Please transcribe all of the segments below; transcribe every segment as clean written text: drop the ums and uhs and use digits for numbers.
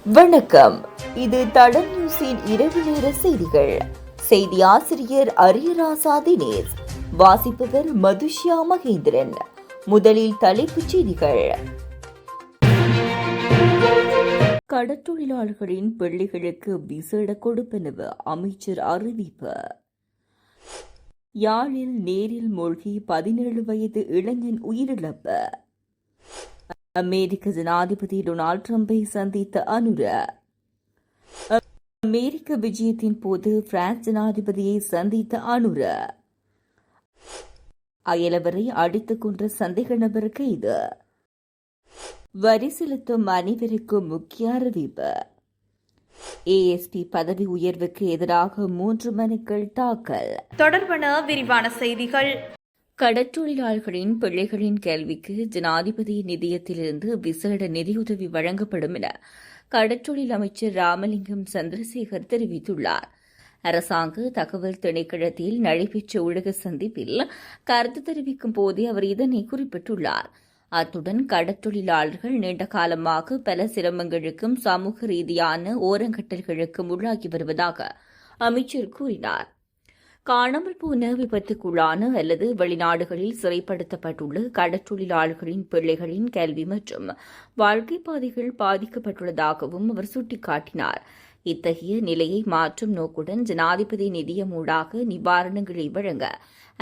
வணக்கம். இது தடம் நியூஸின் இரவு நேர செய்திகள். செய்தி ஆசிரியர் அரியராசா தினேஷ், வாசிப்பவர் மதுஷ்யா மகேந்திரன். முதலில் தலைப்புச் செய்திகள். கடற்றொழிலாளர்களின் பிள்ளைகளுக்கு விசேட கொடுப்பனவு அமைச்சர் அறிவிப்பு. யாழில் நேரில் மூழ்கி 17 வயது இளைஞன் உயிரிழப்பு. அமெரிக்க ஜனாதிபதி டொனால்ட் ட்ரம்பை சந்தித்த அனுர. அமெரிக்க விஜயத்தின் போது பிரான்ஸ் ஜனாதிபதியை சந்தித்த அனுர. அயலவரை அடித்துக் கொன்ற சந்தேக நபர் கைது. வரி செலுத்தும் அனைவருக்கும் முக்கிய அறிவிப்பு. ஏஎஸ்பி பதவி உயர்வுக்கு எதிராக 3 மனுக்கள் தாக்கல். தொடர்பான விரிவான செய்திகள். கடற்றொழிலாளர்களின் பிள்ளைகளின் கல்விக்கு ஜனாதிபதி நிதியத்திலிருந்து விசேட நிதியுதவி வழங்கப்படும் என கடற்றொழில் அமைச்சர் ராமலிங்கம் சந்திரசேகர் தெரிவித்துள்ளார். அரசாங்க தகவல் திணைக்களத்தில் நடைபெற்ற ஊடக சந்திப்பில் கருத்து தெரிவிக்கும் போதே அவர் இதனை குறிப்பிட்டுள்ளார். அத்துடன் கடற்றொழிலாளர்கள் நீண்ட காலமாக பல சிரமங்களுக்கும் சமூக ரீதியான ஓரங்கட்டல்களுக்கும் உள்ளாகி வருவதாக அமைச்சர் கூறினார். காணாமல் போன விபத்துக்குள்ளான அல்லது வெளிநாடுகளில் சிறைப்படுத்தப்பட்டுள்ள கடற்றொழிலாளர்களின் பிள்ளைகளின் கல்வி மற்றும் வாழ்க்கை பாதைகள் பாதிக்கப்பட்டுள்ளதாகவும் அவர் சுட்டிக்காட்டினார். இத்தகைய நிலையை மாற்றும் நோக்குடன் ஜனாதிபதி நிதியம் ஊடாக நிவாரணங்களை வழங்க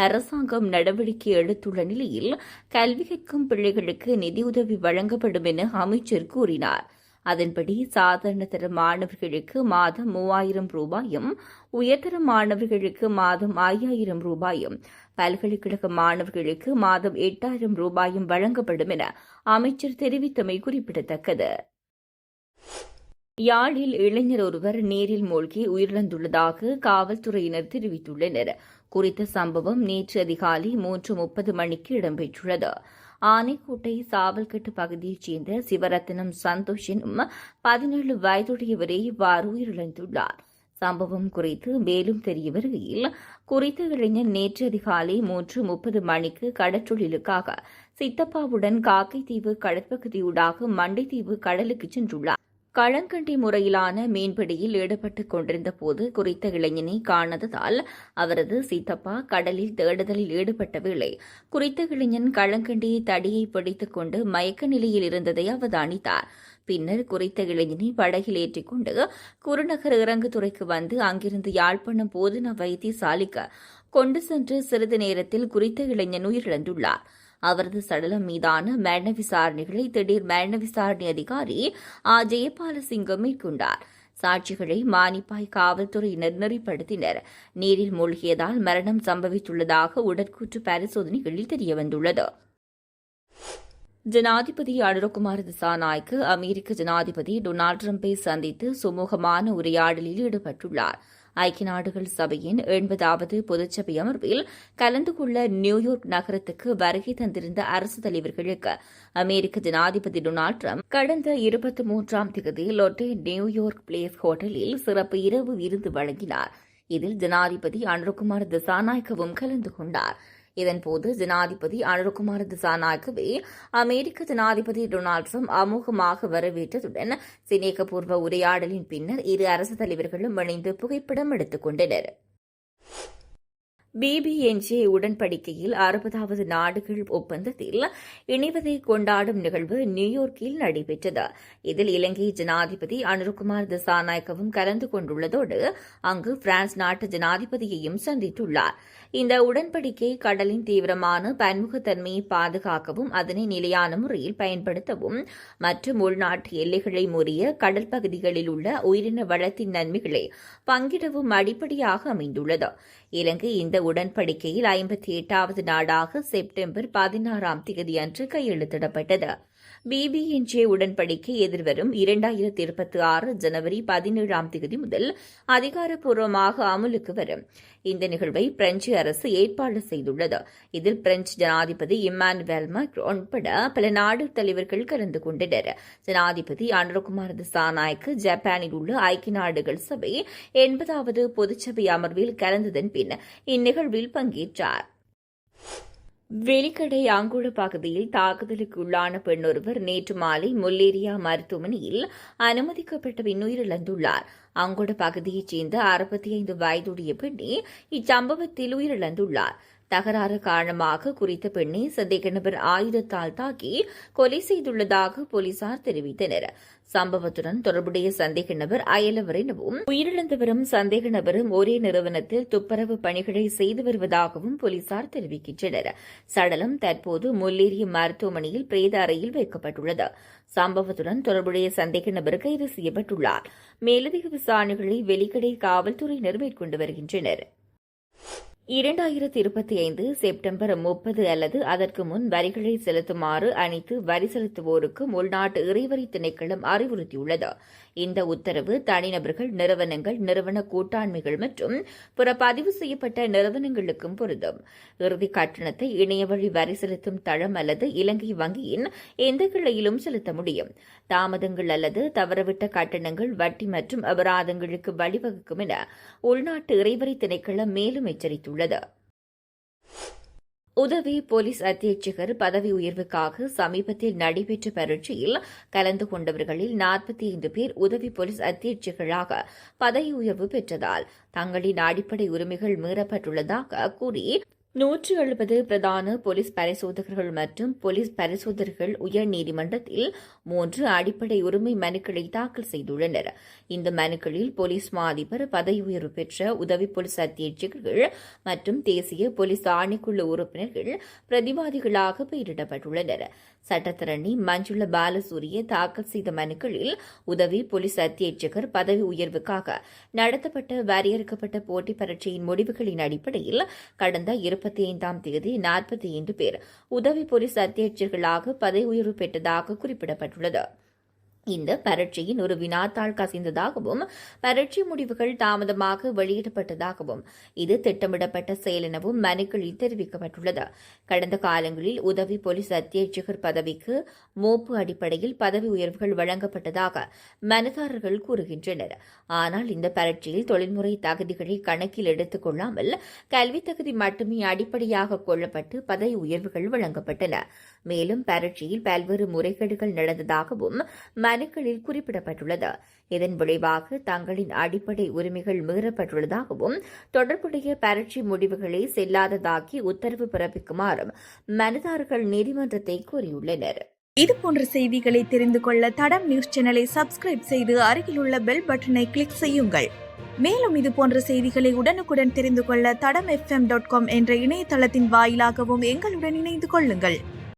அரசாங்கம் நடவடிக்கை எடுத்துள்ள நிலையில் கல்வி கற்கும் பிள்ளைகளுக்கு நிதியுதவி வழங்கப்படும் என அமைச்சர் கூறினார். அதன்படி சாதாரண தர மாணவர்களுக்கு மாதம் 3000 ரூபாயும், உயர்தர மாணவர்களுக்கு மாதம் 5000 ரூபாயும், பல்கலைக்கழக மாணவர்களுக்கு மாதம் 8000 ரூபாயும் வழங்கப்படும் என அமைச்சர் தெரிவித்தமை குறிப்பிடத்தக்கது. யாழில் இளைஞர் ஒருவர் நீரில் மூழ்கி உயிரிழந்துள்ளதாக காவல்துறையினர் தெரிவித்துள்ளனர். குறித்த சம்பவம் நேற்று அதிகாலை 3:30 மணிக்கு இடம்பெற்றுள்ளது. ஆனைக்கோட்டை சாவல்கட்டு பகுதியைச் சேர்ந்த சிவரத்னம் சந்தோஷ் எனும் 17 வயதுடையவரே இவ்வாறு உயிரிழந்துள்ளார். சம்பவம் குறித்து மேலும் தெரிய வருகையில், குறித்த இளைஞர் நேற்று அதிகாலை 3:30 மணிக்கு கடற்றொழிலுக்காக சித்தப்பாவுடன் காக்கைத்தீவு கடற்பகுதியூடாக மண்டைத்தீவு கடலுக்கு சென்றுள்ளார். களங்கண்டி முறையிலான மீன்பிடியில் ஈடுபட்டுக் கொண்டிருந்த போது குறித்த இளைஞனை காணாததால் அவரது சித்தப்பா கடலில் தேடுதலில் ஈடுபட்ட வேளை குறித்த இளைஞன் களங்கண்டியை தடியை பிடித்துக் கொண்டு மயக்க நிலையில் இருந்ததை அவதானித்தார். பின்னர் குறித்த இளைஞனை படகில் ஏற்றிக் கொண்டு குருநகர் இறங்குதுறைக்கு வந்து அங்கிருந்து யாழ்ப்பாணம் போதனா வைத்தியசாலைக்கு கொண்டு சென்று சிறிது நேரத்தில் குறித்த இளைஞன் உயிரிழந்துள்ளார். அவரது சடலம் மீதான மரண விசாரணைகளை திடீர் மரண விசாரணை அதிகாரி ஜெயபாலசிங்கம் மேற்கொண்டார். சாட்சிகளை மானிப்பாய் காவல்துறையினர் நெறிப்படுத்தினர். நீரில் மூழ்கியதால் மரணம் சம்பவித்துள்ளதாக உடற்கூற்று பரிசோதனைகளில் தெரியவந்துள்ளது. ஜனாதிபதி அனுரகுமார் திசாநாயக்கு அமெரிக்க ஜனாதிபதி டொனால்ட் ட்ரம்பை சந்தித்து சுமூகமான உரையாடலில் ஈடுபட்டுள்ளார். ஐக்கிய நாடுகள் சபையின் 80வது பொதுச்சபை அமர்வில் கலந்து கொள்ள நியூயார்க் நகரத்துக்கு வருகை தந்திருந்த அரசு தலைவர்களுக்கு அமெரிக்க ஜனாதிபதி டொனால்ட் ட்ரம்ப் கடந்த 23ஆம் தேதி லொட்டே நியூயார்க் பிளேஸ் ஹோட்டலில் சிறப்பு இரவு விருந்து வழங்கினார். இதில் ஜனாதிபதி அனுரகுமார் திசாநாயக்கவும் கலந்து கொண்டார். இதன்போது ஜனாதிபதி அனுரகுமார் திசாநாயக்கவை அமெரிக்க ஜனாதிபதி டொனால்ட் ட்ரம்ப் அமோகமாக வரவேற்றதுடன் சிநேகபூர்வ உரையாடலின் பின்னர் இரு அரசு தலைவர்களும் இணைந்து புகைப்படம் எடுத்துக் கொண்டனர். பிபிஎன்ஜே உடன்படிக்கையில் 60வது நாடுகள் ஒப்பந்தத்தில் இணைவதை கொண்டாடும் நிகழ்வு நியூயார்க்கில் நடைபெற்றது. இதில் இலங்கை ஜனாதிபதி அனுரகுமார் திசாநாயக்கவும் கலந்து கொண்டுள்ளதோடு அங்கு பிரான்ஸ் நாட்டு ஜனாதிபதியையும் சந்தித்துள்ளார். இந்த உடன்படிக்கை கடலின் தீவிரமான பன்முகத்தன்மையை பாதுகாக்கவும் அதனை நிலையான முறையில் பயன்படுத்தவும் மற்றும் உள்நாட்டு எல்லைகளை முறிய கடல் பகுதிகளில் உள்ள உயிரின வளத்தின் நன்மைகளை பங்கிடவும் அடிப்படையாக அமைந்துள்ளது. இலங்கை இந்த உடன்படிக்கையில் 58வது நாடாக செப்டம்பர் 16ஆம் தேதி அன்று கையெழுத்திடப்பட்டது. பிபிஎன்ஜே உடன்படிக்கை எதிர்வரும் 2026 ஜனவரி 17ஆம் தேதி முதல் அதிகாரப்பூர்வமாக அமலுக்கு வரும். இந்த நிகழ்வை பிரெஞ்சு அரசு ஏற்பாடு செய்துள்ளது. இதில் பிரெஞ்சு ஜனாதிபதி இம்மானுவேல் மேக்ரோன் உட்பட பல நாடு தலைவர்கள் கலந்து கொண்டனர். ஜனாதிபதி அனுரகுமார் திசாநாயக்கு ஜப்பானில் உள்ள ஐக்கிய நாடுகள் சபை 80வது பொதுச்சபை அமர்வில் கலந்ததன் பின் இந்நிகழ்வில் பங்கேற்றார். வெலிக்கடை அங்குள பகுதியில் தாக்குதலுக்கு உள்ளான பெண்ணொருவர் நேற்று மாலை முல்லேரியா மருத்துவமனையில் அனுமதிக்கப்பட்ட பின் உயிரிழந்துள்ளார். அங்குள பகுதியைச் சேர்ந்த 65 வயதுடைய பெண்ணே இச்சம்பவத்தில் உயிரிழந்துள்ளார். தகராறு காரணமாக குறித்த பெண்ணை சந்தேக நபர் ஆயுதத்தால் தாக்கி கொலை செய்துள்ளதாக போலீசார் தெரிவித்தனர். சம்பவத்துடன் தொடர்புடைய சந்தேக நபர் அயலவர் எனவும் உயிரிழந்தவரும் சந்தேக நபரும் ஒரே நிறுவனத்தில் துப்புரவு பணிகளை செய்து வருவதாகவும் போலீசார் தெரிவிக்கின்றனர். சடலம் தற்போது முல்லேரிய மருத்துவமனையில் பிரேத அறையில் வைக்கப்பட்டுள்ளது. சம்பவத்துடன் தொடர்புடைய சந்தேக நபர் கைது செய்யப்பட்டுள்ளார். மேலதிக விசாரணைகளை வெலிக்கடை காவல்துறையினர் மேற்கொண்டு வருகின்றனர். 2025 செப்டம்பர் 30 அல்லது அதற்கு முன் வரிகளை செலுத்துமாறு அனைத்து வரி செலுத்துவோருக்கும் உள்நாட்டு இறைவரி திணைக்களம் அறிவுறுத்தியுள்ளது. இந்த உத்தரவு தனிநபர்கள், நிறுவனங்கள், நிறுவன கூட்டாண்மைகள் மற்றும் பிற பதிவு செய்யப்பட்ட நிறுவனங்களுக்கும் பொருந்தும். இறுதி கட்டணத்தை இணையவழி வரி செலுத்தும் தளம் அல்லது இலங்கை வங்கியின் எந்த கிளையிலும் செலுத்த முடியும். தாமதங்கள் அல்லது தவறவிட்ட கட்டணங்கள் வட்டி மற்றும் அபராதங்களுக்கு வழிவகுக்கும் என உள்நாட்டு இறைவரி திணைக்களம் மேலும் எச்சரித்துள்ளது. உதவி போலீஸ் அத்தியட்சகர் பதவி உயர்வுக்காக சமீபத்தில் நடைபெற்ற பரீட்சையில் கலந்து கொண்டவர்களில் 45 பேர் உதவி போலீஸ் அத்தியட்சகராக பதவி உயர்வு பெற்றதால் தங்களின் அடிப்படை உரிமைகள் மீறப்பட்டுள்ளதாக கூறி 170 பிரதான போலீஸ் பரிசோதகர்கள் மற்றும் போலீஸ் பரிசோதகர்கள் உயர் நீதிமன்றத்தில் 3 அடிப்படை உரிமை மனுக்களை தாக்கல் செய்துள்ளனர். இந்த மனுக்களில் போலீஸ் மா அதிபர், பதவி உயர்வு பெற்ற உதவி போலீஸ் அத்தியட்சகர்கள் மற்றும் தேசிய போலீஸ் ஆணைக்குழு உறுப்பினர்கள் பிரதிவாதிகளாக பெயரிடப்பட்டுள்ளனர். சட்டத்தரணி மஞ்சுள பாலசூரிய தாக்கல் செய்த மனுக்களில் உதவி போலீஸ் அத்தியட்சகர் பதவி உயர்வுக்காக நடத்தப்பட்ட வரையறுக்கப்பட்ட போட்டி பரீட்சையின் முடிவுகளின் அடிப்படையில் கடந்த 25ஆம் தேதி 45 பேர் உதவி போலீஸ் அத்தியட்சகர்களாக பதவி உயர்வு பெற்றதாக குறிப்பிடப்பட்டுள்ளது. இந்த பரீட்சையின் ஒரு வினாத்தாள் கசிந்ததாகவும் பரீட்சை முடிவுகள் தாமதமாக வெளியிடப்பட்டதாகவும் இது திட்டமிடப்பட்ட செயல் எனவும் மனுக்களில் தெரிவிக்கப்பட்டுள்ளது. கடந்த காலங்களில் உதவி போலீஸ் அத்தியட்சகர் பதவிக்கு மோப்பு அடிப்படையில் பதவி உயர்வுகள் வழங்கப்பட்டதாக மனுதாரர்கள் கூறுகின்றனர். ஆனால் இந்த பரீட்சையில் தொழில்முறை தகுதிகளை கணக்கில் எடுத்துக் கொள்ளாமல் கல்வி தகுதி மட்டுமே அடிப்படையாக கொள்ளப்பட்டு பதவி உயர்வுகள் வழங்கப்பட்டன. மேலும் பரீட்சையில் பல்வேறு முறைகேடுகள் நடந்ததாகவும் மனுக்களில் குறிப்பிடப்பட்டுள்ளது. இதன் விளைவாக தங்களின் அடிப்படை உரிமைகள் மீறப்பட்டுள்ளதாகவும் தொடர்புடைய பரீட்சை முடிவுகளை செல்லாததாக்கி உத்தரவு பிறப்பிக்குமாறும் மனுதாரர்கள் நீதிமன்றத்தை கோரியுள்ளனர். இதுபோன்ற செய்திகளை தெரிந்து கொள்ள தடம் நியூஸ் சேனலை சப்ஸ்கிரைப் செய்து அருகிலுள்ள பெல் பட்டனை கிளிக் செய்யுங்கள். மேலும் இதுபோன்ற செய்திகளை உடனுக்குடன் தெரிந்து கொள்ள தடம் FM.com என்ற இணையதளத்தின் வாயிலாகவும் எங்களுடன் இணைந்து கொள்ளுங்கள்.